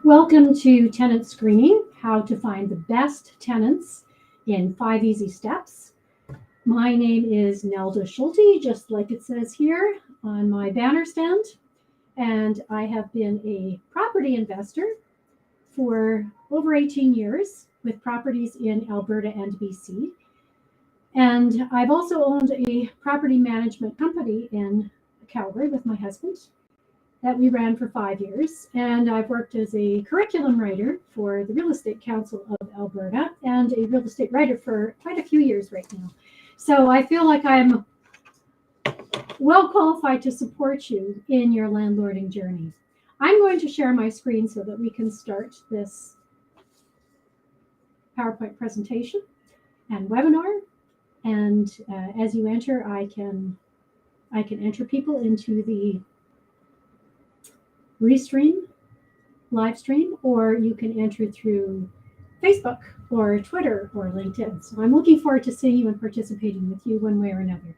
Welcome to Tenant Screening, how to find the best tenants in 5 easy steps. My name is Nelda Schulte, just like it says here on my banner stand, and I have been a property investor for over 18 years with properties in Alberta and BC. And I've also owned a property management company in Calgary with my husband that we ran for 5 years. And I've worked as a curriculum writer for the Real Estate Council of Alberta and a real estate writer for quite a few years right now. So I feel like I'm well qualified to support you in your landlording journey. I'm going to share my screen so that we can start this PowerPoint presentation and webinar. And as you enter, I can enter people into the restream, live stream, or you can enter through Facebook or Twitter or LinkedIn. So I'm looking forward to seeing you and participating with you one way or another.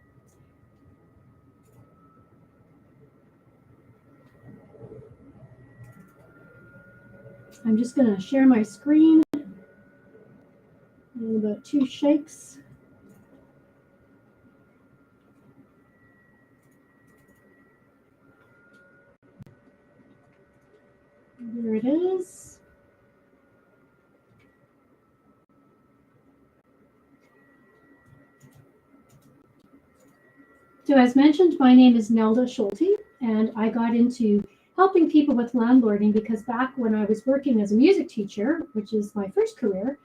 I'm just going to share my screen in about 2 shakes. There it is. So as mentioned, my name is Nelda Schulte, and I got into helping people with landlording because back when I was working as a music teacher, which is my first career,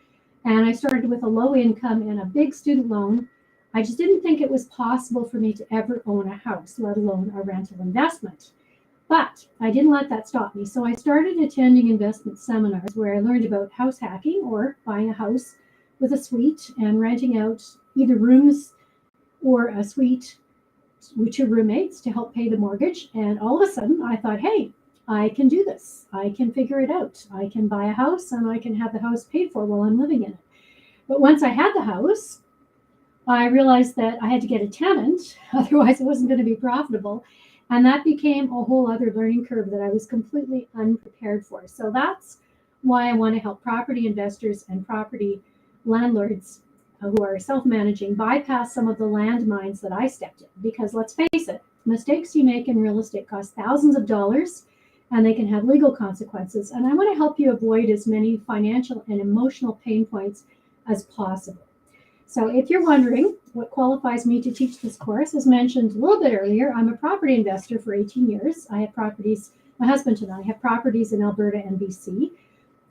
and I started with a low income and a big student loan, I just didn't think it was possible for me to ever own a house, let alone a rental investment. But I didn't let that stop me. So I started attending investment seminars where I learned about house hacking or buying a house with a suite and renting out either rooms or a suite with 2 roommates to help pay the mortgage. And all of a sudden I thought, hey, I can do this. I can figure it out. I can buy a house and I can have the house paid for while I'm living in it. But once I had the house, I realized that I had to get a tenant, otherwise it wasn't going to be profitable. And that became a whole other learning curve that I was completely unprepared for. So that's why I want to help property investors and property landlords who are self-managing bypass some of the landmines that I stepped in. Because let's face it, mistakes you make in real estate cost thousands of dollars and they can have legal consequences. And I want to help you avoid as many financial and emotional pain points as possible. So if you're wondering what qualifies me to teach this course, as mentioned a little bit earlier, I'm a property investor for 18 years. I have properties, my husband and I have properties in Alberta and BC.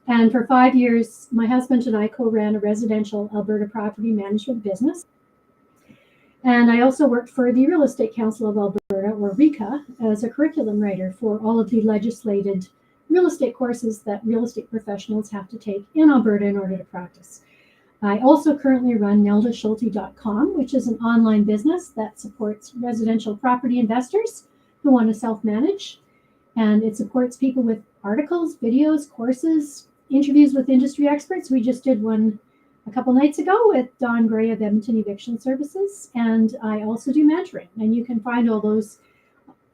And for 5 years, my husband and I co-ran a residential Alberta property management business. And I also worked for the Real Estate Council of Alberta, or RECA, as a curriculum writer for all of the legislated real estate courses that real estate professionals have to take in Alberta in order to practice. I also currently run neldaschulte.com, which is an online business that supports residential property investors who want to self-manage. And it supports people with articles, videos, courses, interviews with industry experts. We just did one a couple nights ago with Don Gray of Edmonton Eviction Services. And I also do mentoring. And you can find all those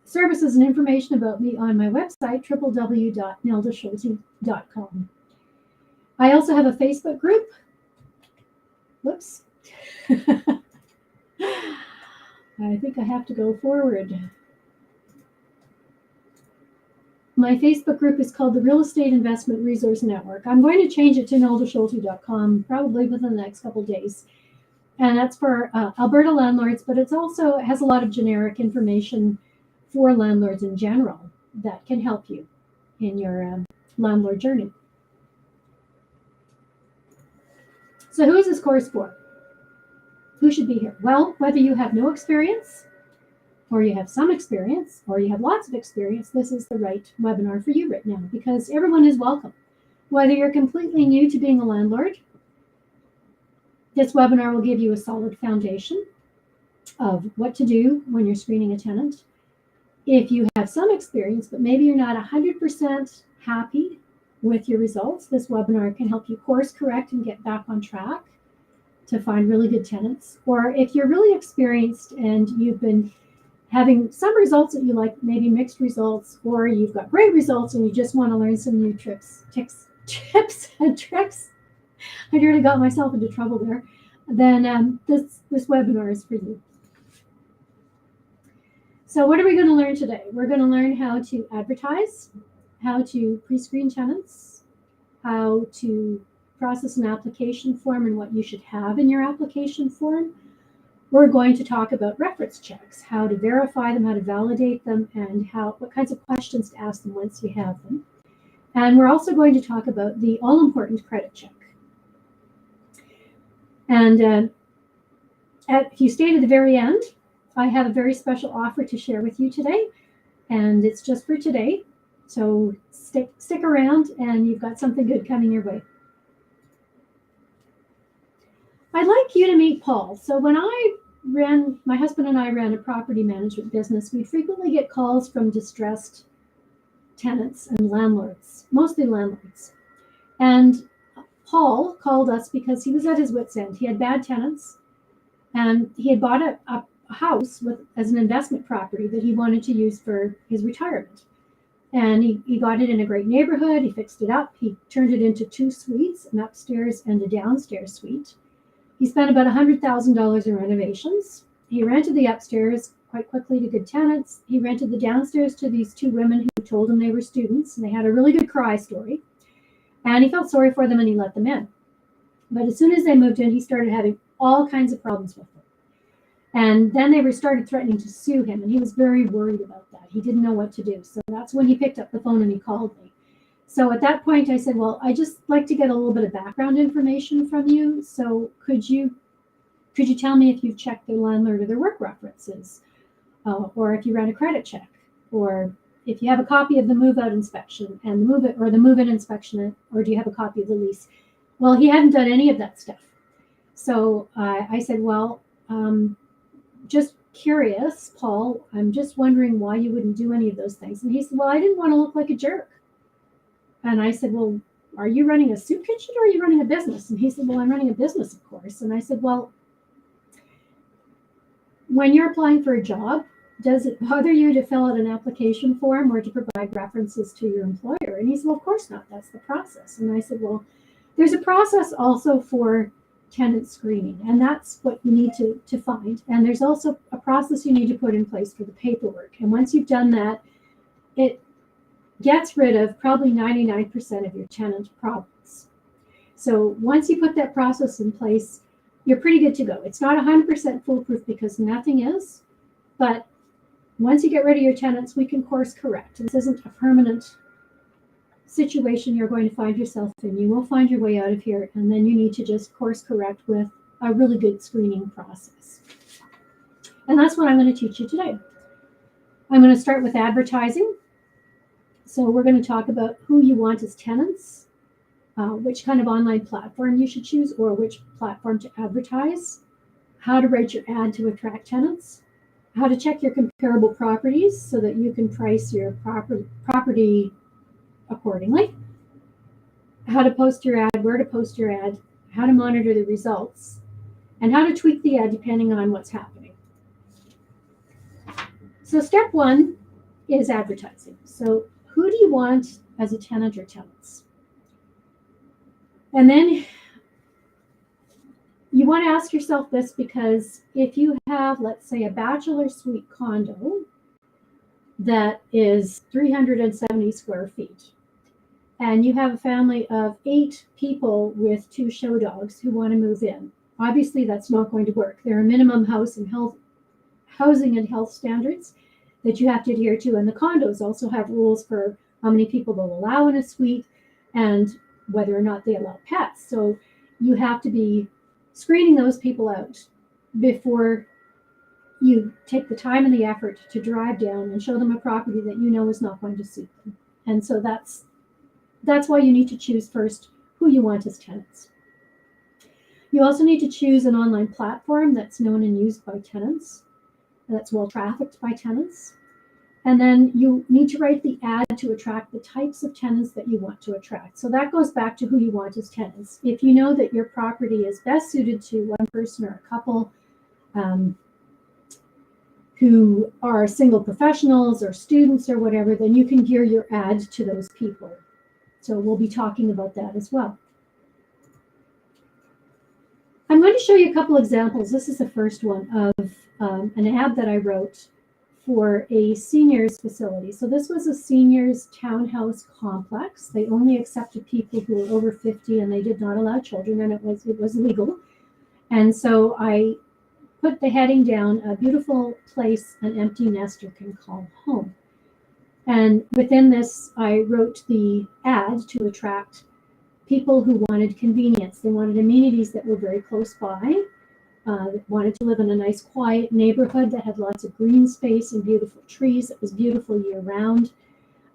services and information about me on my website, www.neldaschulte.com. I also have a Facebook group. Whoops. I think I have to go forward. My Facebook group is called the Real Estate Investment Resource Network. I'm going to change it to neldaschulte.com probably within the next couple of days. And that's for Alberta landlords, but it also has a lot of generic information for landlords in general that can help you in your landlord journey. So who is this course for? Who should be here? Well, whether you have no experience, or you have some experience, or you have lots of experience, this is the right webinar for you right now because everyone is welcome. Whether you're completely new to being a landlord, this webinar will give you a solid foundation of what to do when you're screening a tenant. If you have some experience, but maybe you're not 100% happy with your results, this webinar can help you course correct and get back on track to find really good tenants. Or if you're really experienced and you've been having some results that you like, maybe mixed results, or you've got great results and you just want to learn some new tips and tricks. I nearly got myself into trouble there. Then this webinar is for you. So what are we going to learn today? We're going to learn how to advertise, how to pre-screen tenants, how to process an application form and what you should have in your application form. We're going to talk about reference checks, how to verify them, how to validate them, and what kinds of questions to ask them once you have them. And we're also going to talk about the all-important credit check. And if you stay to the very end, I have a very special offer to share with you today, and it's just for today. So stick around, and you've got something good coming your way. I'd like you to meet Paul. So when my husband and I ran a property management business, we'd frequently get calls from distressed tenants and landlords, mostly landlords. And Paul called us because he was at his wit's end. He had bad tenants, and he had bought a house as an investment property that he wanted to use for his retirement. And he got it in a great neighborhood. He fixed it up. He turned it into 2 suites, an upstairs and a downstairs suite. He spent about $100,000 in renovations. He rented the upstairs quite quickly to good tenants. He rented the downstairs to these 2 women who told him they were students, and they had a really good cry story. And he felt sorry for them, and he let them in. But as soon as they moved in, he started having all kinds of problems with them. And then they started threatening to sue him, and he was very worried about that. He didn't know what to do. So that's when he picked up the phone and he called me. So at that point, I said, well, I just like to get a little bit of background information from you. So could you tell me if you've checked their landlord or their work references, or if you ran a credit check, or if you have a copy of the move-out inspection and the move-in inspection, or do you have a copy of the lease? Well, he hadn't done any of that stuff. So I said, well, just curious, Paul, I'm just wondering why you wouldn't do any of those things. And he said, well, I didn't want to look like a jerk. And I said, well, are you running a soup kitchen or are you running a business? And he said, well, I'm running a business, of course. And I said, well, when you're applying for a job, does it bother you to fill out an application form or to provide references to your employer? And he said, well, of course not. That's the process. And I said, well, there's a process also for tenant screening, and that's what you need to find. And there's also a process you need to put in place for the paperwork. And once you've done that, it gets rid of probably 99% of your tenant problems. So once you put that process in place, you're pretty good to go. It's not 100% foolproof because nothing is, but once you get rid of your tenants, we can course correct. This isn't a permanent situation you're going to find yourself in. You will find your way out of here, and then you need to just course correct with a really good screening process. And that's what I'm going to teach you today. I'm going to start with advertising. So we're going to talk about who you want as tenants, which kind of online platform you should choose, or which platform to advertise, how to write your ad to attract tenants, how to check your comparable properties so that you can price your property accordingly, how to post your ad, where to post your ad, how to monitor the results, and how to tweak the ad depending on what's happening. So step 1 is advertising. So who do you want as a tenant or tenants? And then you want to ask yourself this, because if you have, let's say, a bachelor suite condo that is 370 square feet, and you have a family of 8 people with 2 show dogs who want to move in, obviously that's not going to work. There are minimum housing and health standards that you have to adhere to, and the condos also have rules for how many people they'll allow in a suite and whether or not they allow pets. So you have to be screening those people out before you take the time and the effort to drive down and show them a property that you know is not going to suit them. And so that's why you need to choose first who you want as tenants. You also need to choose an online platform that's known and used by tenants, that's well trafficked by tenants. And then you need to write the ad to attract the types of tenants that you want to attract. So that goes back to who you want as tenants. If you know that your property is best suited to one person or a couple who who are single professionals or students or whatever, then you can gear your ad to those people. So we'll be talking about that as well. I'm going to show you a couple examples. This is the first one of an ad that I wrote for a seniors facility. So this was a seniors townhouse complex. They only accepted people who were over 50, and they did not allow children, and it was legal. And so I put the heading down, a beautiful place an empty nester can call home. And within this, I wrote the ad to attract people who wanted convenience. They wanted amenities that were very close by, wanted to live in a nice, quiet neighborhood that had lots of green space and beautiful trees, that was beautiful year-round.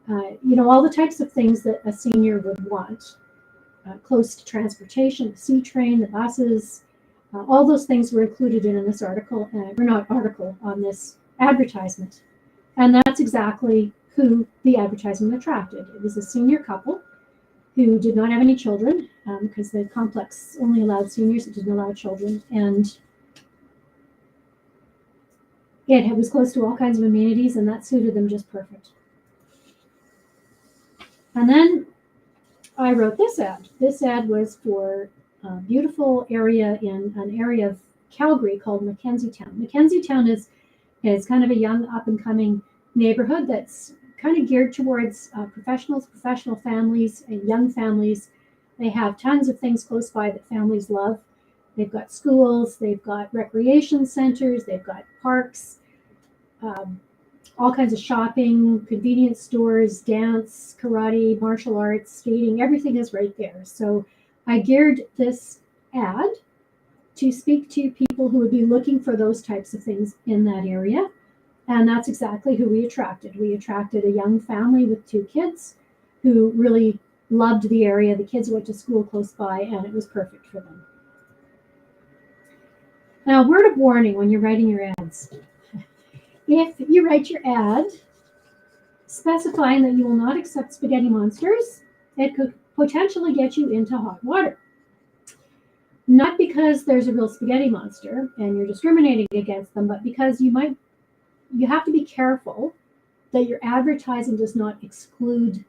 All the types of things that a senior would want. Close to transportation, the C train, the buses, all those things were included in this article, on this advertisement. And that's exactly who the advertisement attracted. It was a senior couple who did not have any children, because the complex only allowed seniors, it didn't allow children. And it was close to all kinds of amenities, and that suited them just perfect. And then I wrote this ad. This ad was for a beautiful area in an area of Calgary called Mackenziestown. Mackenziestown is kind of a young, up-and-coming neighborhood that's kind of geared towards professional families, and young families. They have tons of things close by that families love. They've got schools, they've got recreation centers, they've got parks, all kinds of shopping, convenience stores, dance, karate, martial arts, skating, everything is right there. So I geared this ad to speak to people who would be looking for those types of things in that area. And that's exactly who we attracted. We attracted a young family with 2 kids who really loved the area. The kids went to school close by, and it was perfect for them. Now, word of warning when you're writing your ads. If you write your ad specifying that you will not accept spaghetti monsters, it could potentially get you into hot water. Not because there's a real spaghetti monster and you're discriminating against them, but because you have to be careful that your advertising does not exclude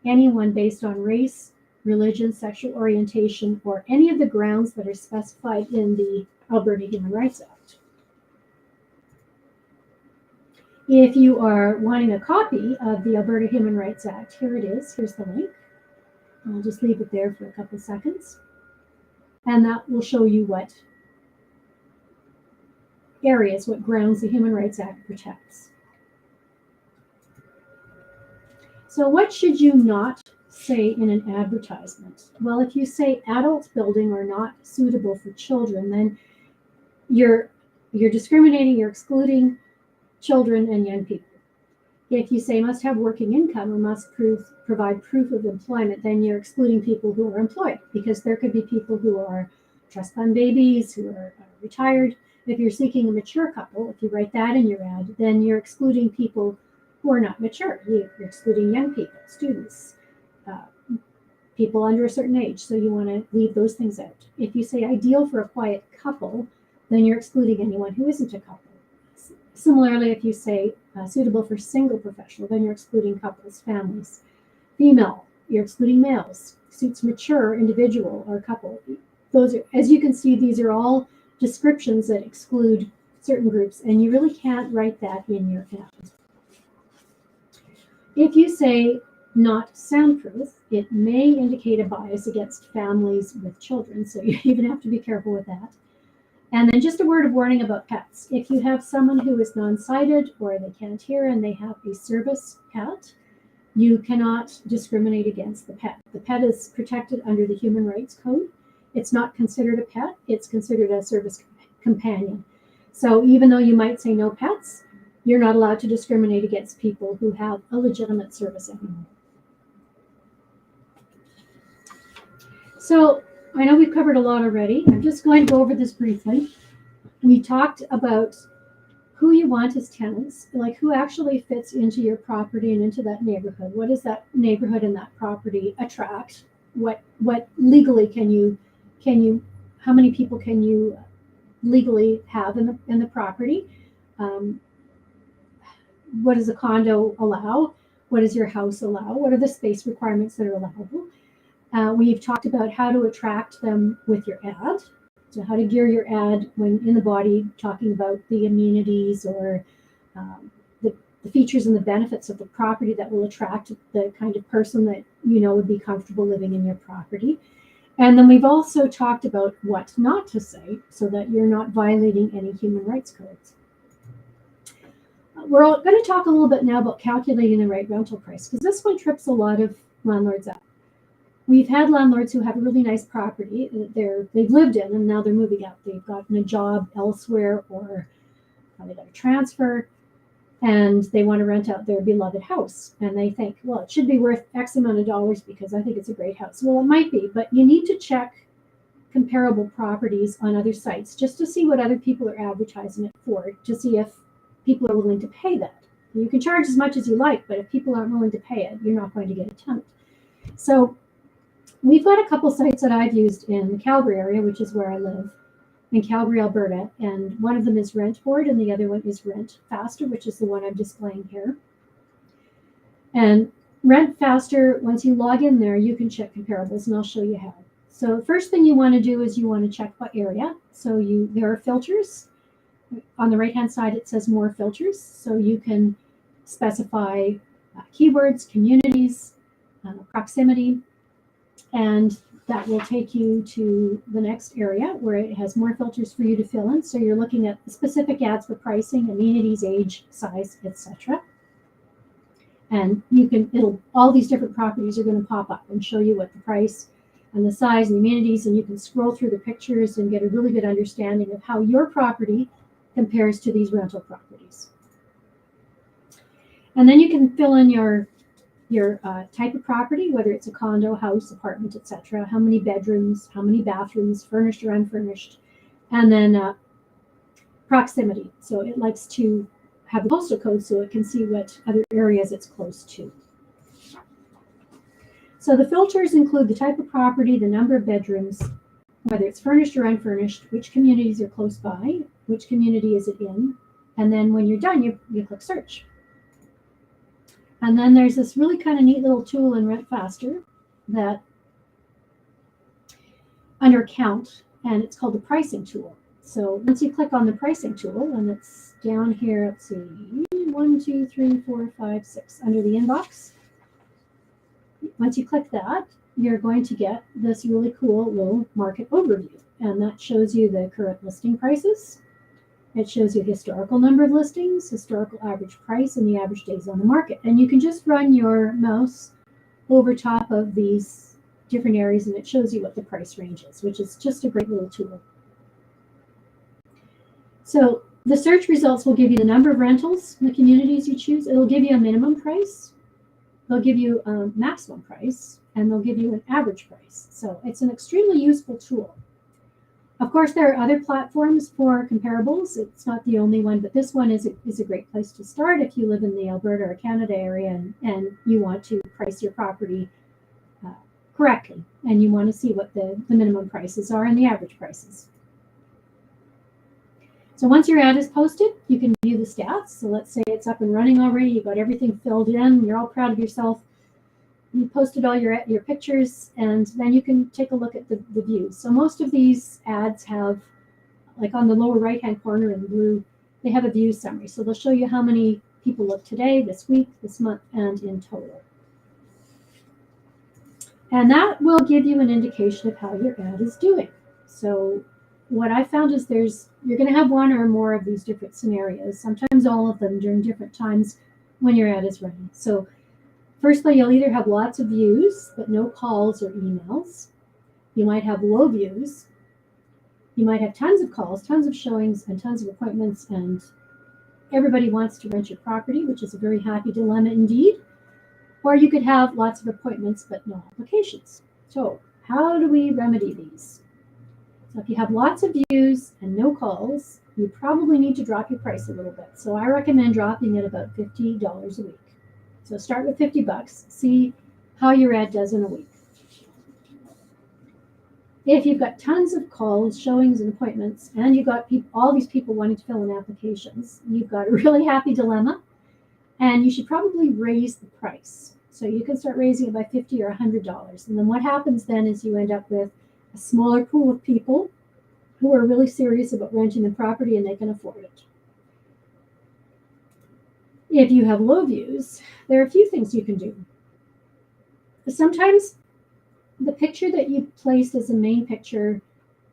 anyone based on race, religion, sexual orientation, or any of the grounds that are specified in the Alberta Human Rights Act. If you are wanting a copy of the Alberta Human Rights Act, here it is. Here's the link. I'll just leave it there for a couple of seconds. And that will show you what areas, what grounds the Human Rights Act protects. So what should you not say in an advertisement? Well, if you say adult building or not suitable for children, then you're discriminating, you're excluding children and young people. If you say must have working income or must provide proof of employment, then you're excluding people who are employed, because there could be people who are trust fund babies, who are retired. If you're seeking a mature couple, if you write that in your ad, then you're excluding people who are not mature. You're excluding young people, students, people under a certain age. So you want to leave those things out. If you say ideal for a quiet couple, then you're excluding anyone who isn't a couple. Similarly, if you say suitable for single professional, then you're excluding couples, families. Female, you're excluding males. Suits mature, individual, or couple. Those are, as you can see, these are all descriptions that exclude certain groups, and you really can't write that in your ad. If you say not soundproof, it may indicate a bias against families with children, so you even have to be careful with that. And then just a word of warning about pets. If you have someone who is non-sighted or they can't hear and they have a service pet, you cannot discriminate against the pet. The pet is protected under the Human Rights Code. It's not considered a pet, it's considered a service companion. So even though you might say no pets, you're not allowed to discriminate against people who have a legitimate service animal. So I know we've covered a lot already. I'm just going to go over this briefly. We talked about who you want as tenants, like who actually fits into your property and into that neighborhood. What does that neighborhood and that property attract? What legally can you how many people can you legally have in the property? what does a condo allow? What does your house allow? What are the space requirements that are allowable? We've talked about how to attract them with your ad. So how to gear your ad when in the body, talking about the amenities or the features and the benefits of the property that will attract the kind of person that you know would be comfortable living in your property. And then we've also talked about what not to say so that you're not violating any human rights codes. We're going to talk a little bit now about calculating the right rental price, because this one trips a lot of landlords up. We've had landlords who have a really nice property that they've lived in and now they're moving out. They've gotten a job elsewhere or they got a transfer and they want to rent out their beloved house. And they think, well, it should be worth X amount of dollars because I think it's a great house. Well, it might be, but you need to check comparable properties on other sites just to see what other people are advertising it for, to see if people are willing to pay that. You can charge as much as you like, but if people aren't willing to pay it, you're not going to get a tenant. So we've got a couple sites that I've used in the Calgary area, which is where I live, in Calgary, Alberta, and one of them is Rent Board and the other one is Rent Faster, which is the one I'm displaying here. And Rent Faster, once you log in there, you can check comparables, and I'll show you how. So the first thing you want to do is you want to check what area. So there are filters. On the right-hand side, it says more filters. So you can specify keywords, communities, proximity, and that will take you to the next area where it has more filters for you to fill in. So you're looking at specific ads for pricing, amenities, age, size, etc. And all these different properties are going to pop up and show you what the price and the size and the amenities, and you can scroll through the pictures and get a really good understanding of how your property compares to these rental properties. And then you can fill in your type of property, whether it's a condo, house, apartment, etc., how many bedrooms, how many bathrooms, furnished or unfurnished, and then proximity. So it likes to have a postal code so it can see what other areas it's close to. So the filters include the type of property, the number of bedrooms, whether it's furnished or unfurnished, which communities are close by, which community is it in, and then when you're done, you click search. And then there's this really kind of neat little tool in Rent Faster that under Count, and it's called the pricing tool. So once you click on the pricing tool, and it's down here, let's see, 1, 2, 3, 4, 5, 6, under the inbox. Once you click that, you're going to get this really cool little market overview, and that shows you the current listing prices. It shows you historical number of listings, historical average price, and the average days on the market. And you can just run your mouse over top of these different areas and it shows you what the price range is, which is just a great little tool. So the search results will give you the number of rentals, the communities you choose. It'll give you a minimum price. They'll give you a maximum price, and they'll give you an average price. So it's an extremely useful tool. Of course, there are other platforms for comparables. It's not the only one, but this one is a great place to start if you live in the Alberta or Canada area and you want to price your property correctly, and you want to see what the minimum prices are and the average prices. So once your ad is posted, you can view the stats. So let's say it's up and running already. You've got everything filled in. You're all proud of yourself. You posted all your pictures, and then you can take a look at the views. So most of these ads have, like on the lower right-hand corner in blue, they have a view summary. So they'll show you how many people looked today, this week, this month, and in total. And that will give you an indication of how your ad is doing. So what I found is you're going to have one or more of these different scenarios, sometimes all of them during different times when your ad is running. So firstly, you'll either have lots of views, but no calls or emails. You might have low views. You might have tons of calls, tons of showings, and tons of appointments, and everybody wants to rent your property, which is a very happy dilemma indeed. Or you could have lots of appointments, but no applications. So how do we remedy these? So if you have lots of views and no calls, you probably need to drop your price a little bit. So I recommend dropping it about $50 a week. So start with $50, see how your ad does in a week. If you've got tons of calls, showings, and appointments, and you've got all these people wanting to fill in applications, you've got a really happy dilemma. And you should probably raise the price. So you can start raising it by $50 or $100. And then what happens then is you end up with a smaller pool of people who are really serious about renting the property and they can afford it. If you have low views, there are a few things you can do. Sometimes the picture that you placed as a main picture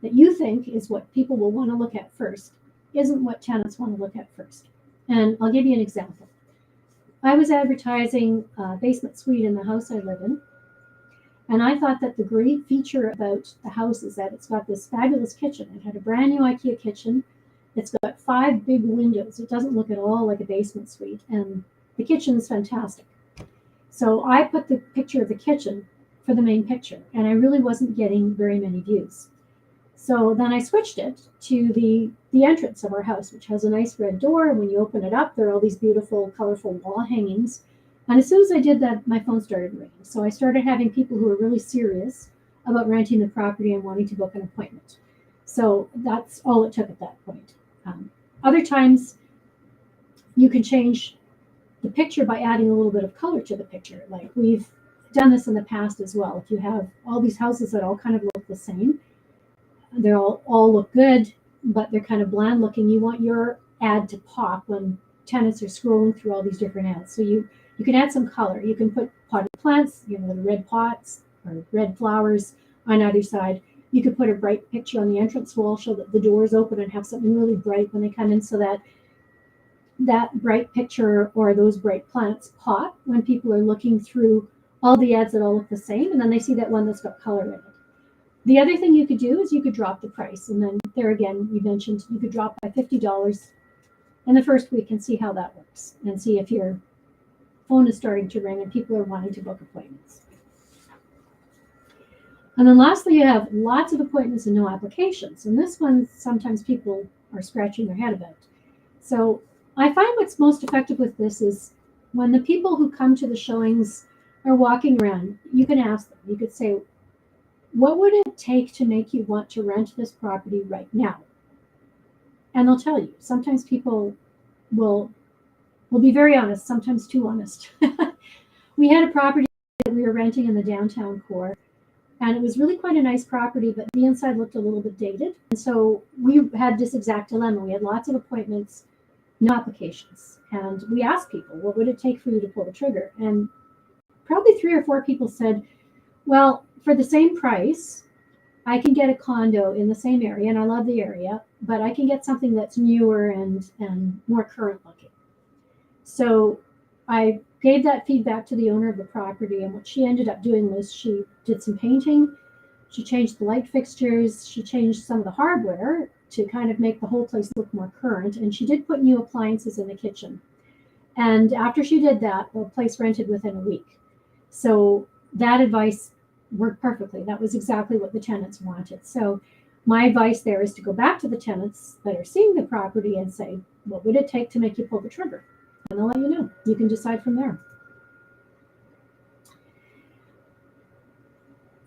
that you think is what people will want to look at first isn't what tenants want to look at first. And I'll give you an example. I was advertising a basement suite in the house I live in, and I thought that the great feature about the house is that it's got this fabulous kitchen. It had a brand new IKEA kitchen. It's got 5 big windows. It doesn't look at all like a basement suite, and the kitchen is fantastic. So I put the picture of the kitchen for the main picture, and I really wasn't getting very many views. So then I switched it to the entrance of our house, which has a nice red door. And when you open it up, there are all these beautiful, colorful wall hangings. And as soon as I did that, my phone started ringing. So I started having people who are really serious about renting the property and wanting to book an appointment. So that's all it took at that point. Other times, you can change the picture by adding a little bit of color to the picture. Like we've done this in the past as well. If you have all these houses that all kind of look the same, they all look good, but they're kind of bland looking. You want your ad to pop when tenants are scrolling through all these different ads. So you can add some color. You can put potted plants, the red pots or red flowers on either side. You could put a bright picture on the entrance wall so that the door is open and have something really bright when they come in, so that bright picture or those bright plants pop when people are looking through all the ads that all look the same, and then they see that one that's got color in it. The other thing you could do is you could drop the price. And then there again, you mentioned you could drop by $50 in the first week and see how that works and see if your phone is starting to ring and people are wanting to book appointments. And then lastly, you have lots of appointments and no applications. And this one, sometimes people are scratching their head about. So I find what's most effective with this is when the people who come to the showings are walking around, you can ask them, you could say, what would it take to make you want to rent this property right now? And they'll tell you. Sometimes people will be very honest, sometimes too honest. We had a property that we were renting in the downtown core, and it was really quite a nice property, but the inside looked a little bit dated. And so we had this exact dilemma. We had lots of appointments, no applications. And we asked people, what would it take for you to pull the trigger? And probably 3 or 4 people said, well, for the same price, I can get a condo in the same area, and I love the area, but I can get something that's newer and more current looking. So I gave that feedback to the owner of the property, and what she ended up doing was she did some painting, she changed the light fixtures, she changed some of the hardware to kind of make the whole place look more current, and she did put new appliances in the kitchen. And after she did that, the place rented within a week. So that advice worked perfectly. That was exactly what the tenants wanted. So my advice there is to go back to the tenants that are seeing the property and say, what would it take to make you pull the trigger? And they'll let you know. You can decide from there.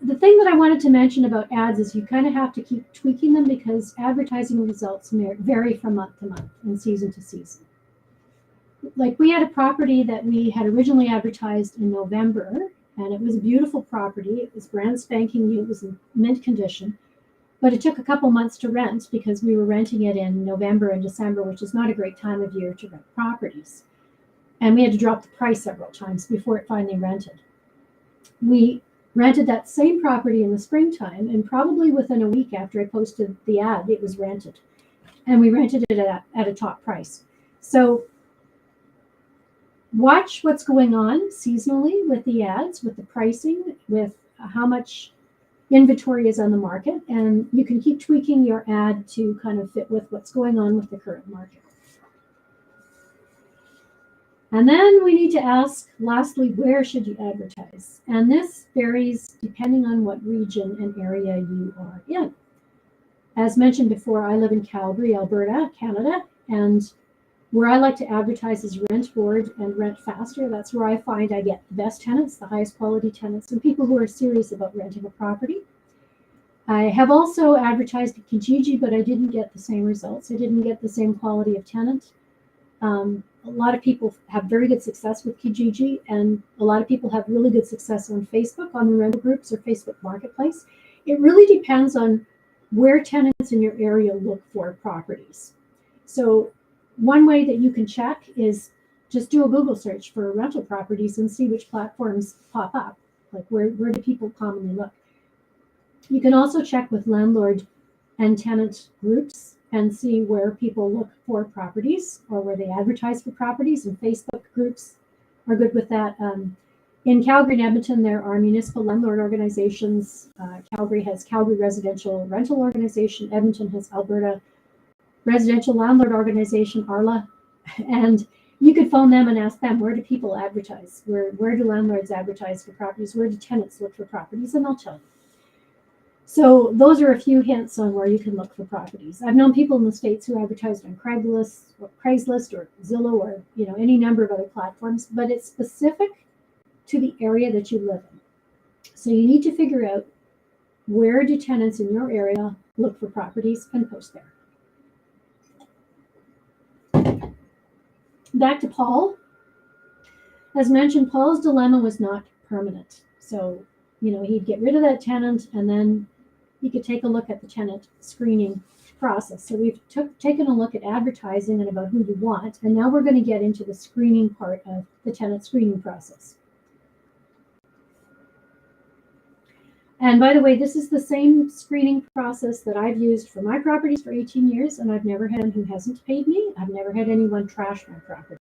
The thing that I wanted to mention about ads is you kind of have to keep tweaking them because advertising results vary from month to month and season to season. Like we had a property that we had originally advertised in November, and it was a beautiful property. It was brand spanking new. It was in mint condition, but it took a couple months to rent because we were renting it in November and December, which is not a great time of year to rent properties. And we had to drop the price several times before it finally rented. We rented that same property in the springtime, and probably within a week after I posted the ad, it was rented. And we rented it at a top price. So watch what's going on seasonally with the ads, with the pricing, with how much inventory is on the market, and you can keep tweaking your ad to kind of fit with what's going on with the current market. And then we need to ask, lastly, where should you advertise? And this varies depending on what region and area you are in. As mentioned before, I live in Calgary, Alberta, Canada, and where I like to advertise is Rent Board and Rent Faster. That's where I find I get the best tenants, the highest quality tenants, and people who are serious about renting a property. I have also advertised at Kijiji, but I didn't get the same results. I didn't get the same quality of tenant. a lot of people have very good success with Kijiji, and a lot of people have really good success on Facebook, on the rental groups or Facebook Marketplace. It really depends on where tenants in your area look for properties. So one way that you can check is just do a Google search for rental properties and see which platforms pop up. Like where do people commonly look? You can also check with landlord and tenant groups and see where people look for properties or where they advertise for properties, and Facebook groups are good with that. In Calgary and Edmonton, there are municipal landlord organizations. Calgary has Calgary Residential Rental Organization. Edmonton has Alberta Residential Landlord Organization, ARLA. And you could phone them and ask them, where do people advertise? Where do landlords advertise for properties? Where do tenants look for properties? And they'll tell you. So those are a few hints on where you can look for properties. I've known people in the States who advertised on Craigslist or Zillow or any number of other platforms, but it's specific to the area that you live in. So you need to figure out, where do tenants in your area look for properties and post there. Back to Paul. As mentioned, Paul's dilemma was not permanent. So, he'd get rid of that tenant and then he could take a look at the tenant screening process. So we've taken a look at advertising and about who you want, and now we're going to get into the screening part of the tenant screening process. And by the way, this is the same screening process that I've used for my properties for 18 years, and I've never had anyone who hasn't paid me. I've never had anyone trash my property.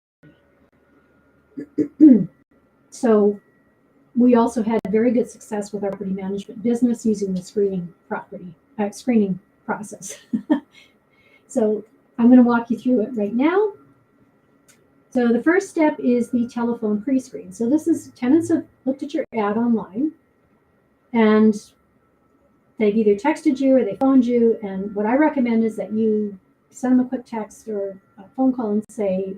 So we also had very good success with our property management business using the screening process. So I'm going to walk you through it right now. So the first step is the telephone pre-screen. So this is, tenants have looked at your ad online and they've either texted you or they phoned you. And what I recommend is that you send them a quick text or a phone call and say,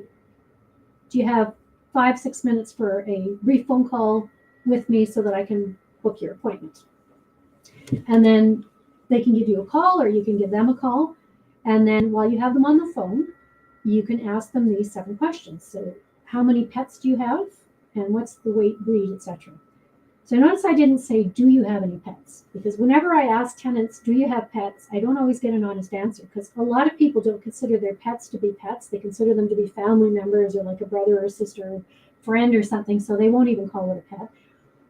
do you have 5-6 minutes for a brief phone call with me so that I can book your appointment? And then they can give you a call or you can give them a call. And then while you have them on the phone, you can ask them these 7 questions. So how many pets do you have? And what's the weight, breed, etc. So notice I didn't say, do you have any pets? Because whenever I ask tenants, do you have pets? I don't always get an honest answer, because a lot of people don't consider their pets to be pets. They consider them to be family members or like a brother or sister or friend or something. So they won't even call it a pet.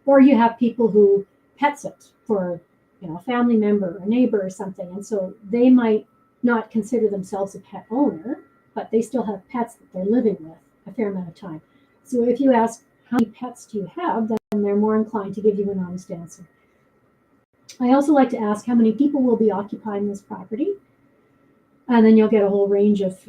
Or you have people who pets it for, a family member or neighbor or something. And so they might not consider themselves a pet owner, but they still have pets that they're living with a fair amount of time. So if you ask, how many pets do you have? Then they're more inclined to give you an honest answer. I also like to ask how many people will be occupying this property. And then you'll get a whole range of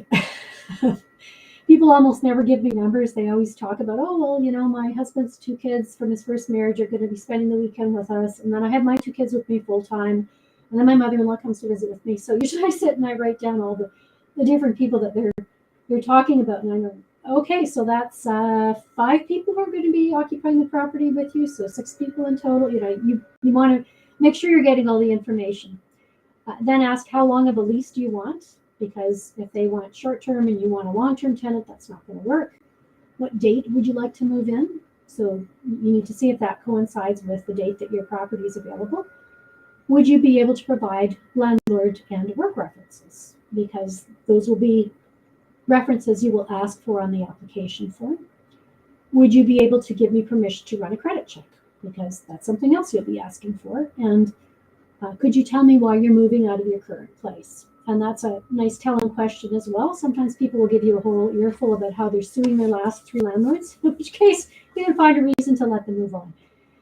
people. Almost never give me numbers. They always talk about, oh, well, my husband's 2 kids from his first marriage are going to be spending the weekend with us. And then I have my 2 kids with me full time. And then my mother-in-law comes to visit with me. So usually I sit and I write down all the different people that they're talking about. And I know, okay, so that's 5 people who are going to be occupying the property with you. So 6 people in total. You want to make sure you're getting all the information. Then ask, how long of a lease do you want? Because if they want short-term and you want a long-term tenant, that's not going to work. What date would you like to move in? So you need to see if that coincides with the date that your property is available. Would you be able to provide landlord and work references? Because those will be references you will ask for on the application form. Would you be able to give me permission to run a credit check? Because that's something else you'll be asking for. And could you tell me why you're moving out of your current place? And that's a nice tell-in question as well. Sometimes people will give you a whole earful about how they're suing their last 3 landlords, in which case you can find a reason to let them move on.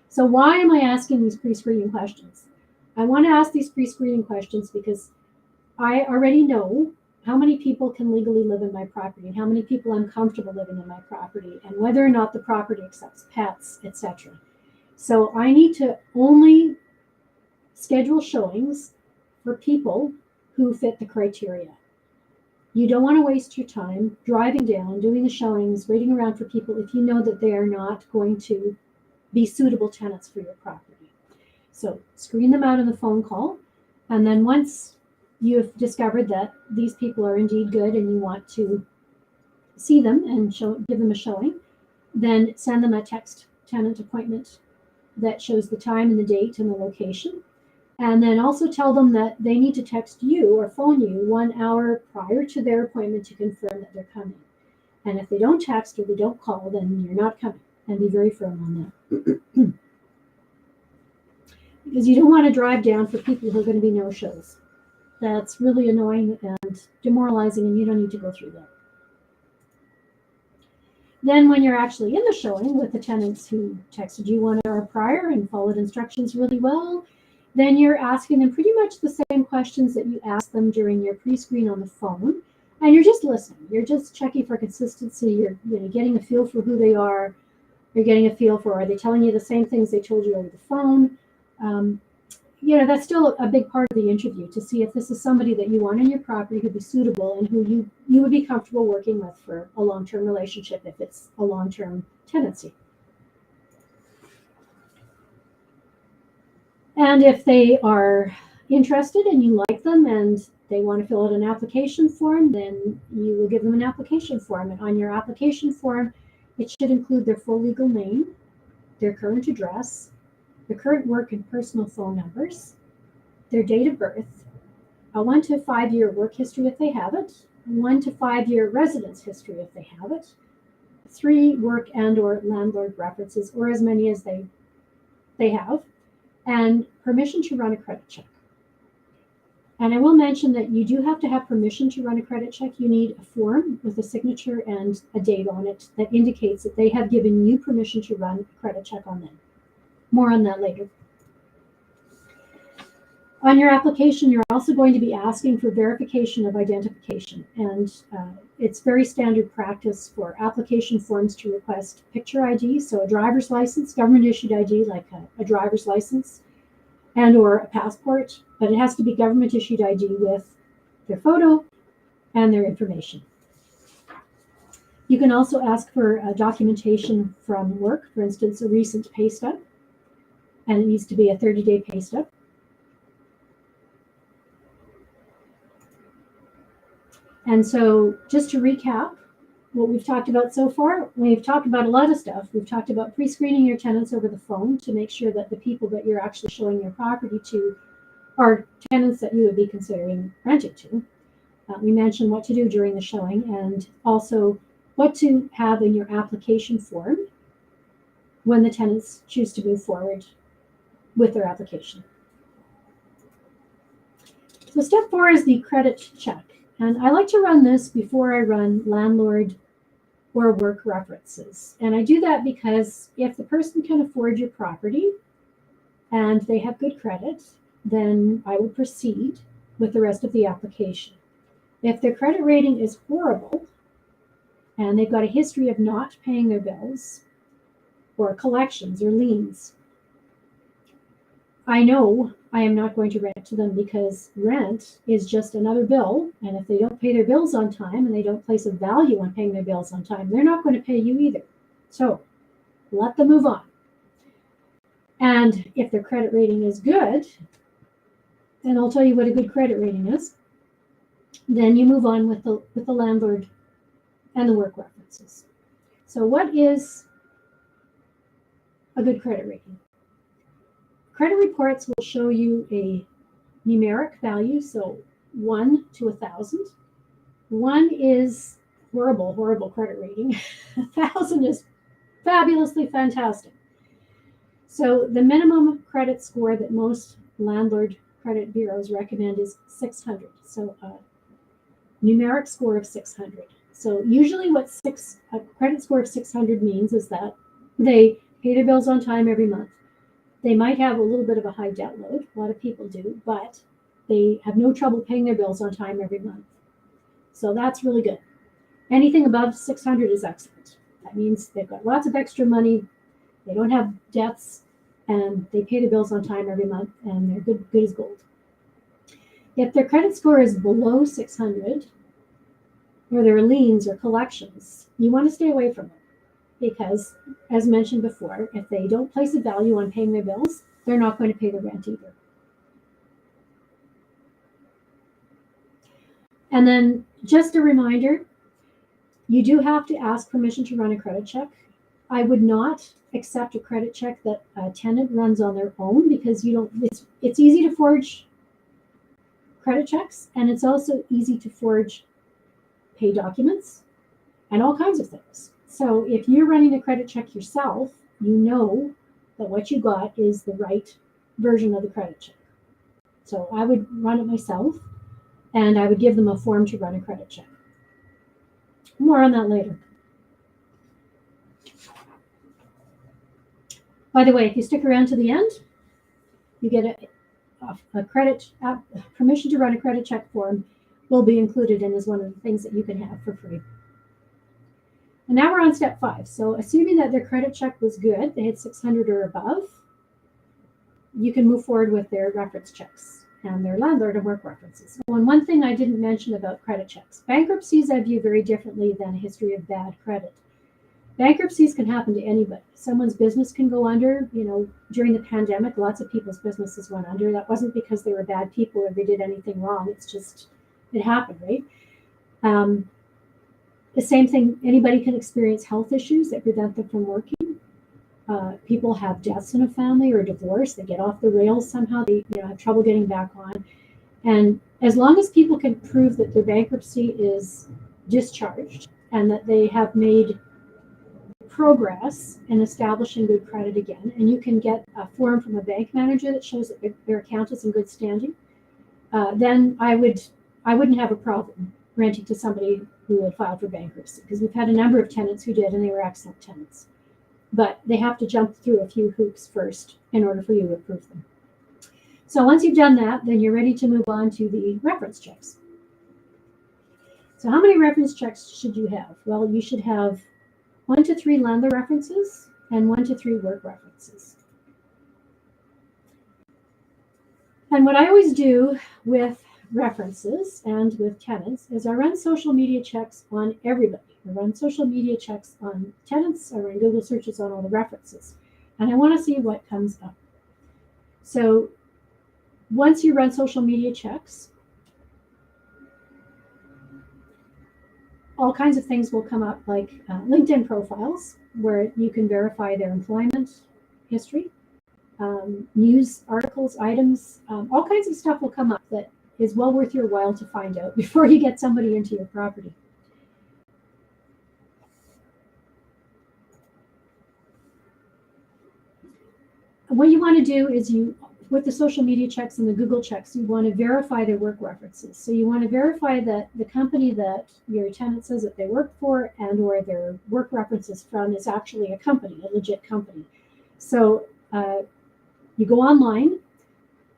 So why am I asking these pre-screening questions? I want to ask these pre-screening questions because I already know how many people can legally live in my property and how many people I'm comfortable living in my property and whether or not the property accepts pets, etc. So I need to only schedule showings for people who fit the criteria. You don't want to waste your time driving down, doing the showings, waiting around for people if you know that they are not going to be suitable tenants for your property. So screen them out on the phone call. And then once you've discovered that these people are indeed good and you want to see them and give them a showing, then send them a text tenant appointment that shows the time and the date and the location. And then also tell them that they need to text you or phone you 1 hour prior to their appointment to confirm that they're coming. And if they don't text or they don't call, then you're not coming. And be very firm on that. Because you don't want to drive down for people who are going to be no-shows. That's really annoying and demoralizing, and you don't need to go through that. Then when you're actually in the showing with the tenants who texted you 1 hour prior and followed instructions really well, then you're asking them pretty much the same questions that you asked them during your pre-screen on the phone. And you're just listening. You're just checking for consistency. You're getting a feel for who they are. You're getting a feel for, are they telling you the same things they told you over the phone? That's still a big part of the interview, to see if this is somebody that you want in your property who'd be suitable and who you would be comfortable working with for a long-term relationship if it's a long-term tenancy. And if they are interested and you like them and they want to fill out an application form, then you will give them an application form. And on your application form, it should include their full legal name, their current address, their current work and personal phone numbers, their date of birth, a 1 to 5 year work history if they have it, 1 to 5 year residence history if they have it, 3 work and or landlord references, or as many as they have, and permission to run a credit check. And I will mention that you do have to have permission to run a credit check. You need a form with a signature and a date on it that indicates that they have given you permission to run a credit check on them. More on that later. On your application, you're also going to be asking for verification of identification. And it's very standard practice for application forms to request picture ID, so a driver's license, government issued ID like a driver's license, and or a passport, but it has to be government issued ID with their photo and their information. You can also ask for documentation from work, for instance, a recent pay stub, and it needs to be a 30-day pay stub. And so just to recap what we've talked about so far, we've talked about a lot of stuff. We've talked about pre-screening your tenants over the phone to make sure that the people that you're actually showing your property to are tenants that you would be considering renting to. We mentioned what to do during the showing and also what to have in your application form when the tenants choose to move forward with their application. So step 4 is the credit check. And I like to run this before I run landlord or work references. And I do that because if the person can afford your property and they have good credit, then I will proceed with the rest of the application. If their credit rating is horrible and they've got a history of not paying their bills or collections or liens, I know I am not going to rent to them, because rent is just another bill. And if they don't pay their bills on time and they don't place a value on paying their bills on time, they're not going to pay you either. So let them move on. And if their credit rating is good, and I'll tell you what a good credit rating is, then you move on with the landlord and the work references. So what is a good credit rating? Credit reports will show you a numeric value, so 1 to 1,000. 1 is horrible, horrible credit rating. 1,000 is fabulously fantastic. So the minimum credit score that most landlord credit bureaus recommend is 600. So a numeric score of 600. So usually what a credit score of 600 means is that they pay their bills on time every month. They might have a little bit of a high debt load, a lot of people do, but they have no trouble paying their bills on time every month. So that's really good. Anything above 600 is excellent. That means they've got lots of extra money, they don't have debts, and they pay their bills on time every month, and they're good as gold. If their credit score is below 600, or there are liens or collections, you want to stay away from them. Because, as mentioned before, if they don't place a value on paying their bills, they're not going to pay the rent either. And then just a reminder, You do have to ask permission to run a credit check. I would not accept a credit check that a tenant runs on their own, because you don't. It's easy to forge credit checks, and it's also easy to forge pay documents and all kinds of things. So if you're running a credit check yourself, you know that what you got is the right version of the credit check. So I would run it myself, and I would give them a form to run a credit check. More on that later. By the way, if you stick around to the end, you get a credit permission to run a credit check form will be included and is one of the things that you can have for free. And now we're on step 5. So assuming that their credit check was good, they had 600 or above, you can move forward with their reference checks and their landlord and work references. And one thing I didn't mention about credit checks, bankruptcies I view very differently than a history of bad credit. Bankruptcies can happen to anybody. Someone's business can go under. During the pandemic, lots of people's businesses went under. That wasn't because they were bad people or they did anything wrong. It's just, it happened, right? The same thing, anybody can experience health issues that prevent them from working. People have deaths in a family or divorce. They get off the rails somehow. They have trouble getting back on. And as long as people can prove that their bankruptcy is discharged and that they have made progress in establishing good credit again, and you can get a form from a bank manager that shows that their account is in good standing, then I wouldn't have a problem renting to somebody who had filed for bankruptcy, because we've had a number of tenants who did, and they were excellent tenants. But they have to jump through a few hoops first in order for you to approve them. So once you've done that, then you're ready to move on to the reference checks. So how many reference checks should you have? Well, you should have 1 to 3 landlord references and 1 to 3 work references. And what I always do with references and with tenants is I run social media checks on everybody. I run social media checks on tenants. I run Google searches on all the references. And I want to see what comes up. So once you run social media checks, all kinds of things will come up, like LinkedIn profiles, where you can verify their employment history, news articles, items, all kinds of stuff will come up that is well worth your while to find out before you get somebody into your property. What you want to do is with the social media checks and the Google checks, you want to verify their work references. So you want to verify that the company that your tenant says that they work for and or their work references from is actually a company, a legit company. So you go online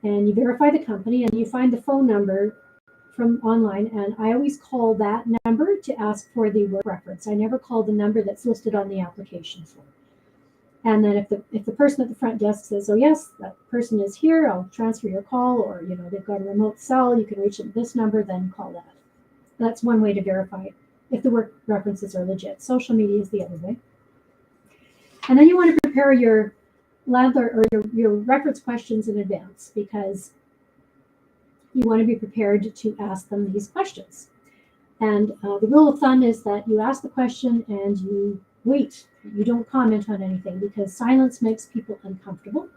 and you verify the company and you find the phone number from online. And I always call that number to ask for the work reference. I never call the number that's listed on the application form. And then if the person at the front desk says, oh yes, that person is here, I'll transfer your call, or they've got a remote cell, you can reach at this number, then call that. That's one way to verify if the work references are legit. Social media is the other way. And then you want to prepare your landlord or your reference questions in advance, because you want to be prepared to ask them these questions. And the rule of thumb is that you ask the question and you wait. You don't comment on anything, because silence makes people uncomfortable.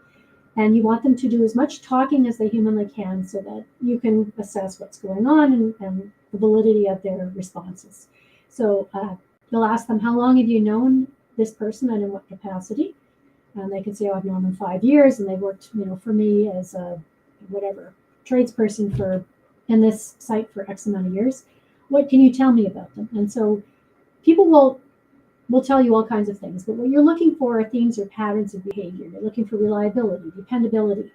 And you want them to do as much talking as they humanly can so that you can assess what's going on and the validity of their responses. So you'll ask them, how long have you known this person and in what capacity? And they can say, oh, I've known them 5 years and they've worked, for me as a whatever tradesperson in this site for X amount of years. What can you tell me about them? And so people will tell you all kinds of things, but what you're looking for are themes or patterns of behavior. You're looking for reliability, dependability,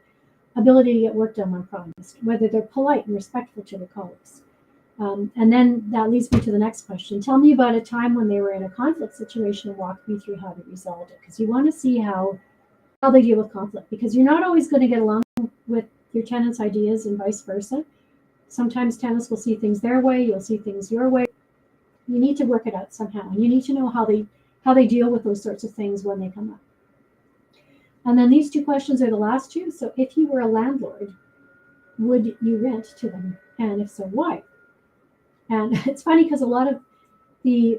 ability to get work done when promised, whether they're polite and respectful to their colleagues. And then that leads me to the next question. Tell me about a time when they were in a conflict situation and walk me through how they resolved it, because you want to see how they deal with conflict, because you're not always going to get along with your tenants' ideas and vice versa. Sometimes tenants will see things their way, you'll see things your way. You need to work it out somehow, and you need to know how they deal with those sorts of things when they come up. And then these two questions are the last two. So if you were a landlord, would you rent to them? And if so, why? And it's funny because a lot of the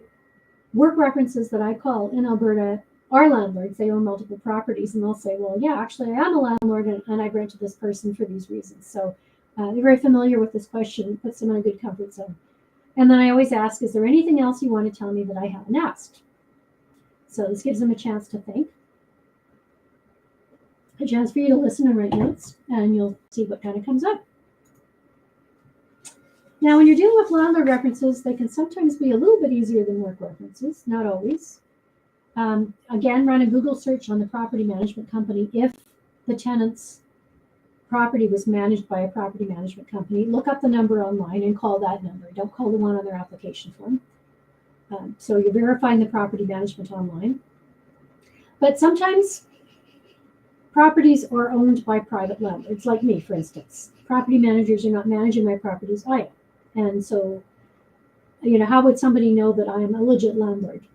work references that I call in Alberta are landlords. They own multiple properties, and they'll say, well, yeah, actually, I am a landlord, and I've rented this person for these reasons. So they're very familiar with this question, puts them in a good comfort zone. And then I always ask, is there anything else you want to tell me that I haven't asked? So this gives them a chance to think, a chance for you to listen and write notes, and you'll see what kind of comes up. Now, when you're dealing with landlord references, they can sometimes be a little bit easier than work references, not always. Again, run a Google search on the property management company. If the tenant's property was managed by a property management company, look up the number online and call that number. Don't call the one on their application form. So you're verifying the property management online. But sometimes properties are owned by private landlords, like me, for instance. Property managers are not managing my properties, I am. And so, how would somebody know that I am a legit landlord?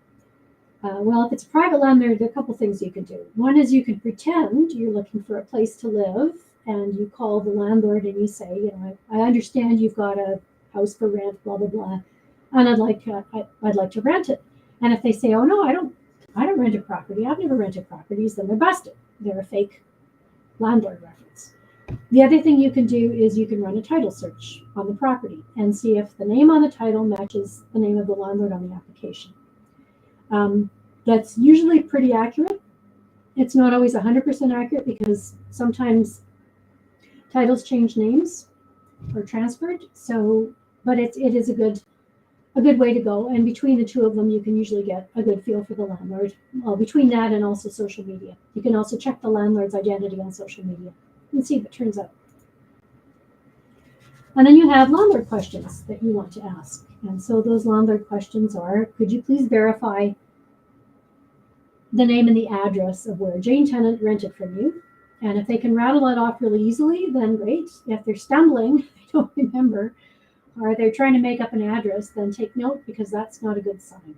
Well, if it's a private landlord, there are a couple things you can do. One is you can pretend you're looking for a place to live, and you call the landlord and you say, I understand you've got a house for rent, blah blah blah, and I'd like to rent it. And if they say, oh no, I don't rent a property, I've never rented properties, then they're busted. They're a fake landlord reference. The other thing you can do is you can run a title search on the property and see if the name on the title matches the name of the landlord on the application. That's usually pretty accurate. It's not always 100% accurate because sometimes titles change names or transferred. So, but it is a good way to go. And between the two of them, you can usually get a good feel for the landlord. Well, between that and also social media, you can also check the landlord's identity on social media and see if it turns out. And then you have landlord questions that you want to ask. And so those landlord questions are, could you please verify the name and the address of where Jane Tenant rented from you? And if they can rattle it off really easily, then great. If they're stumbling, they don't remember, or they're trying to make up an address, then take note, because that's not a good sign.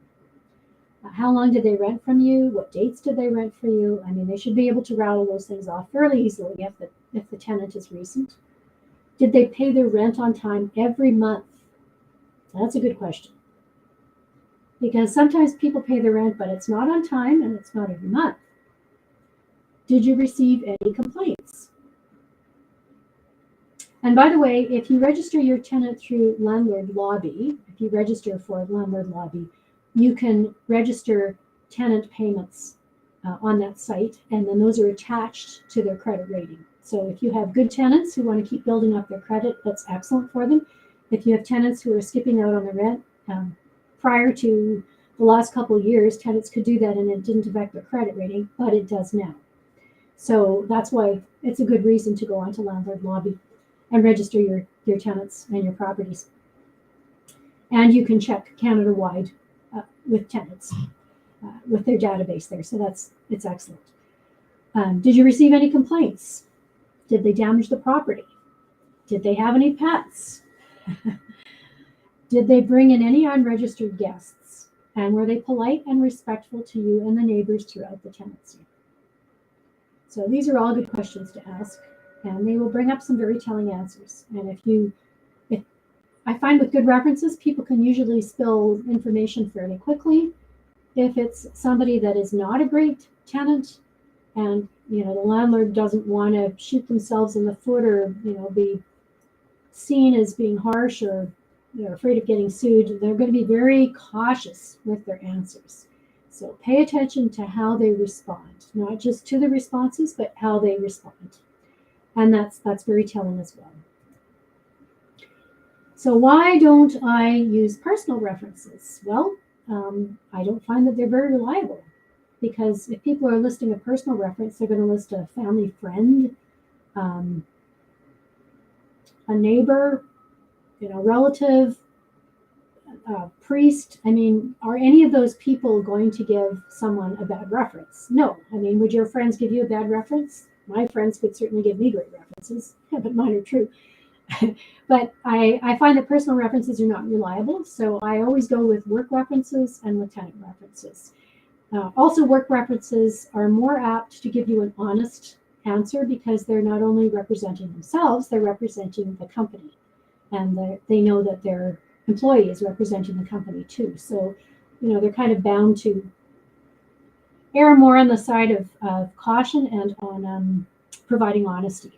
How long did they rent from you? What dates did they rent for you? I mean, they should be able to rattle those things off fairly easily if the tenant is recent. Did they pay their rent on time every month? That's a good question. Because sometimes people pay their rent, but it's not on time and it's not every month. Did you receive any complaints? And by the way, if you register your tenant through Landlord Lobby, if you register for Landlord Lobby, you can register tenant payments on that site, and then those are attached to their credit rating. So if you have good tenants who want to keep building up their credit, that's excellent for them. If you have tenants who are skipping out on the rent, prior to the last couple of years, tenants could do that and it didn't affect their credit rating, but it does now. So that's why it's a good reason to go onto Landlord Lobby and register your tenants and your properties. And you can check Canada-wide with tenants with their database there. So it's excellent. Did you receive any complaints? Did they damage the property? Did they have any pets? Did they bring in any unregistered guests? And were they polite and respectful to you and the neighbors throughout the tenancy? So these are all good questions to ask, and they will bring up some very telling answers. And if I find with good references, people can usually spill information fairly quickly. If it's somebody that is not a great tenant, and the landlord doesn't want to shoot themselves in the foot or be seen as being harsh, or they're afraid of getting sued, they're going to be very cautious with their answers. So pay attention to how they respond, not just to the responses, but how they respond. And that's very telling as well. So why don't I use personal references? Well, I don't find that they're very reliable, because if people are listing a personal reference, they're going to list a family friend, a neighbor, relative, priest. I mean, are any of those people going to give someone a bad reference? No. I mean, would your friends give you a bad reference? My friends would certainly give me great references, but mine are true. But I find that personal references are not reliable, so I always go with work references and with tenant references. Also, work references are more apt to give you an honest answer, because they're not only representing themselves, they're representing the company, and they know that their employee is representing the company too. So they're kind of bound to err more on the side of caution and on providing honesty.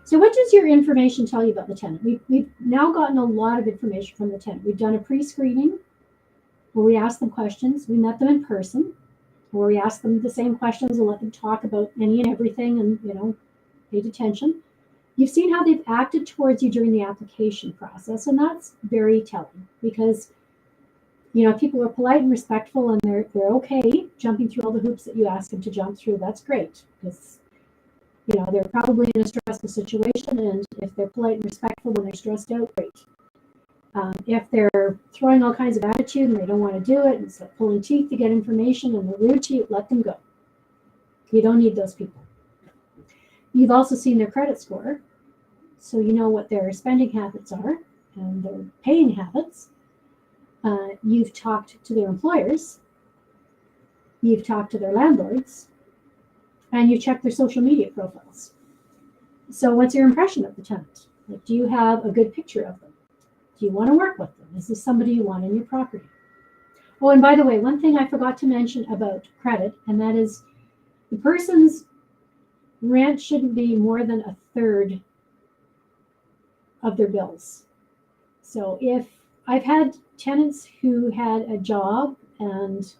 So what does your information tell you about the tenant? We've now gotten a lot of information from the tenant. We've done a pre-screening where we asked them questions. We met them in person where we asked them the same questions and let them talk about any and everything and, paid attention. You've seen how they've acted towards you during the application process, and that's very telling because, people are polite and respectful and they're okay jumping through all the hoops that you ask them to jump through. That's great because they're probably in a stressful situation, and if they're polite and respectful when they're stressed out, great. If they're throwing all kinds of attitude and they don't want to do it, and it's like pulling teeth to get information and they're rude to you, let them go. You don't need those people. You've also seen their credit score, so you know what their spending habits are and their paying habits. You've talked to their employers, you've talked to their landlords, and you check their social media profiles. So what's your impression of the tenant? Like, do you have a good picture of them? Do you want to work with them? Is this somebody you want in your property? Oh, and by the way, one thing I forgot to mention about credit, and that is the person's rent shouldn't be more than a third of their bills. So if I've had tenants who had a job and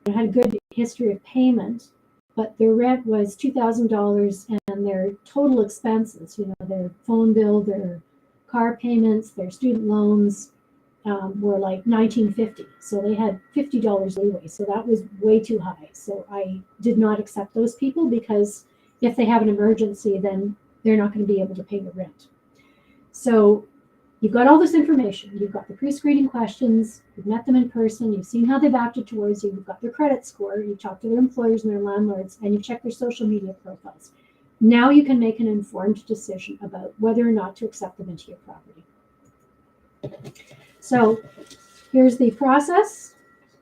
had a good history of payment, but their rent was $2,000 and their total expenses, their phone bill, their car payments, their student loans were like $1,950. So they had $50 leeway. So that was way too high. So I did not accept those people because if they have an emergency, then they're not going to be able to pay the rent. So you've got all this information. You've got the pre-screening questions. You've met them in person. You've seen how they've acted towards you. You've got their credit score. You've talked to their employers and their landlords, and you've checked their social media profiles. Now you can make an informed decision about whether or not to accept them into your property. So here's the process.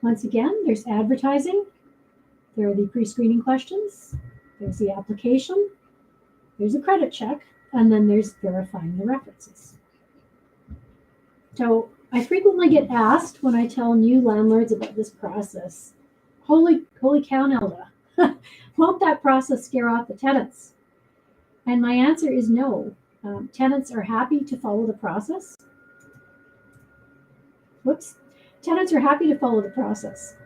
Once again, there's advertising. There are the pre-screening questions. There's the application. There's a credit check. And then there's verifying the references. So I frequently get asked when I tell new landlords about this process, holy cow, Nelda, won't that process scare off the tenants? And my answer is no. Tenants are happy to follow the process. Tenants are happy to follow the process.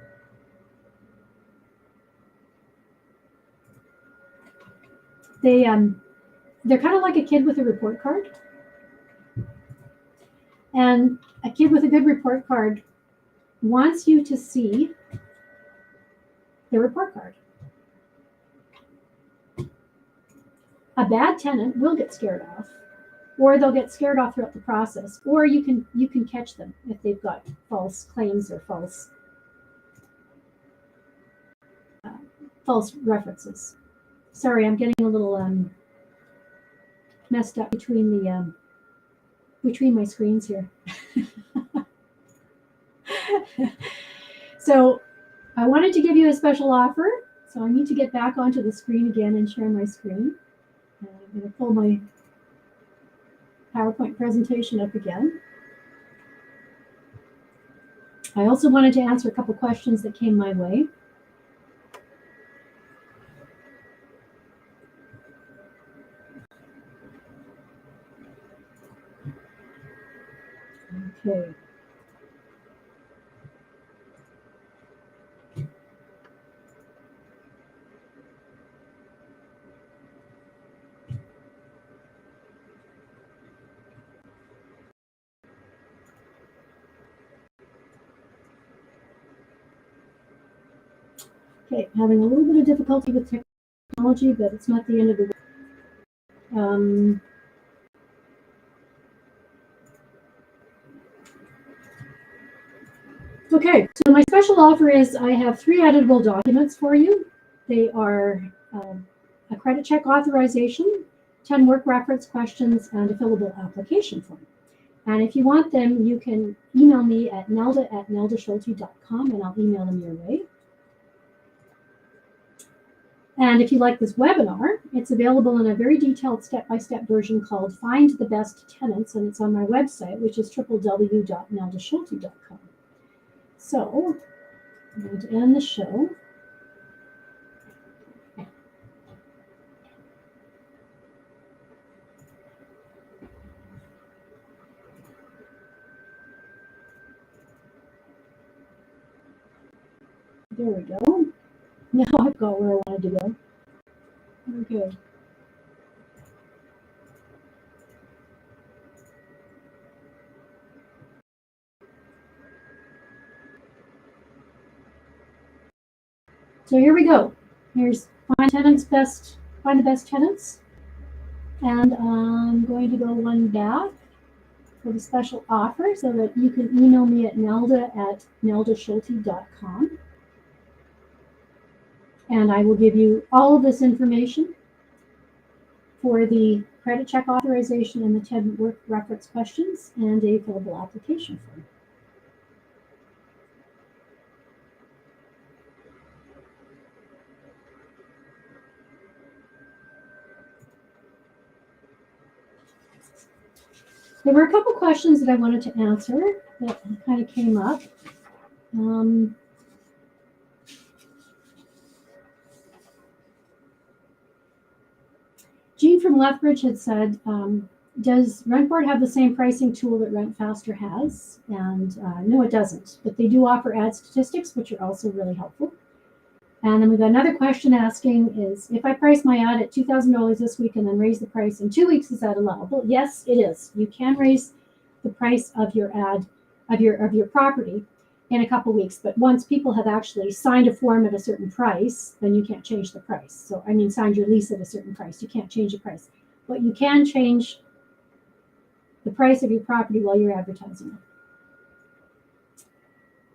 They're kind of like a kid with a report card. And a kid with a good report card wants you to see the report card. A bad tenant will get scared off, or they'll get scared off throughout the process, or you can catch them if they've got false claims or false references. Sorry, I'm getting a little messed up between my screens here. So I wanted to give you a special offer. So I need to get back onto the screen again and share my screen. I'm going to pull my PowerPoint presentation up again. I also wanted to answer a couple questions that came my way. Okay. Okay, having a little bit of difficulty with technology, but it's not the end of the world. Okay, so my special offer is I have 3 editable documents for you. They are a credit check authorization, 10 work reference questions, and a fillable application form. And if you want them, you can email me at nelda@neldaschulte.com and I'll email them your way. And if you like this webinar, it's available in a very detailed step-by-step version called Find the Best Tenants, and it's on my website, which is www.neldaschulte.com. So I'm going to end the show. There we go. Now I've got where I wanted to go. Okay. So here we go. Here's find the best tenants. And I'm going to go one back for the special offer so that you can email me at nelda@neldaschulte.com. And I will give you all of this information for the credit check authorization and the tenant work reference questions and a fillable application form. There were a couple questions that I wanted to answer that kind of came up. Jean from Lethbridge had said, does Rentboard have the same pricing tool that RentFaster has? And no, it doesn't, but they do offer ad statistics, which are also really helpful. And then we've got another question asking is, if I price my ad at $2,000 this week and then raise the price in 2 weeks, is that allowable? Yes, it is. You can raise the price of your ad, of your property in a couple weeks, but once people have actually signed a form at a certain price, then you can't change the price. So, I mean, signed your lease at a certain price, you can't change the price. But you can change the price of your property while you're advertising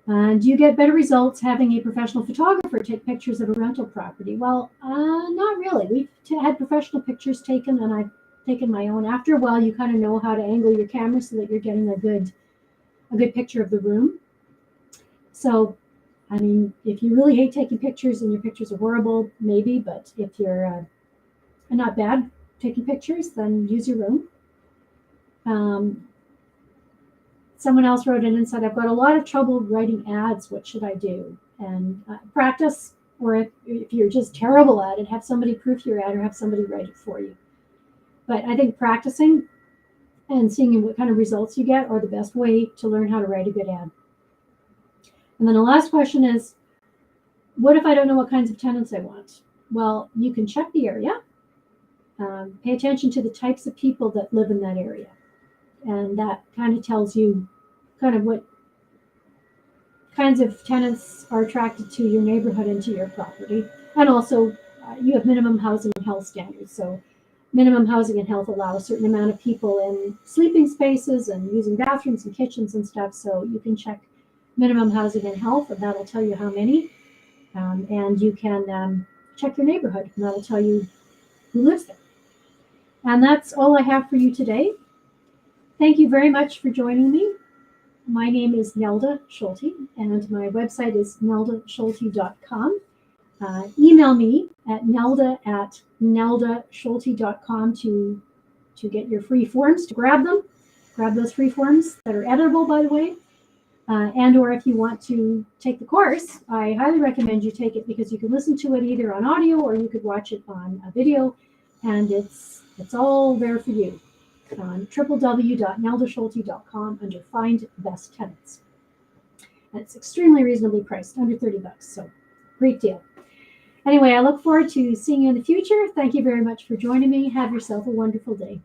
it. And do you get better results having a professional photographer take pictures of a rental property? Well, not really. We've had professional pictures taken, and I've taken my own. After a while, you kind of know how to angle your camera so that you're getting a good picture of the room. So, I mean, if you really hate taking pictures and your pictures are horrible, maybe, but if you're not bad taking pictures, then use your room. Someone else wrote in and said, I've got a lot of trouble writing ads. What should I do? And practice, or if you're just terrible at it, have somebody proof your ad or have somebody write it for you. But I think practicing and seeing what kind of results you get are the best way to learn how to write a good ad. And then the last question is, what if I don't know what kinds of tenants I want? Well, you can check the area, pay attention to the types of people that live in that area. And that kind of tells you kind of what kinds of tenants are attracted to your neighborhood and to your property. And also, you have minimum housing and health standards. So minimum housing and health allow a certain amount of people in sleeping spaces and using bathrooms and kitchens and stuff. So you can check minimum housing and health, and that'll tell you how many. And you can check your neighborhood, and that'll tell you who lives there. And that's all I have for you today. Thank you very much for joining me. My name is Nelda Schulte, and my website is neldaschulte.com. Email me at nelda@neldaschulte.com to get your free forms, to grab them. Grab those free forms that are editable, by the way. And or if you want to take the course, I highly recommend you take it because you can listen to it either on audio or you could watch it on a video, and it's all there for you on www.neldaschulte.com under Find Best Tenants. And it's extremely reasonably priced, under $30, so great deal. Anyway, I look forward to seeing you in the future. Thank you very much for joining me. Have yourself a wonderful day.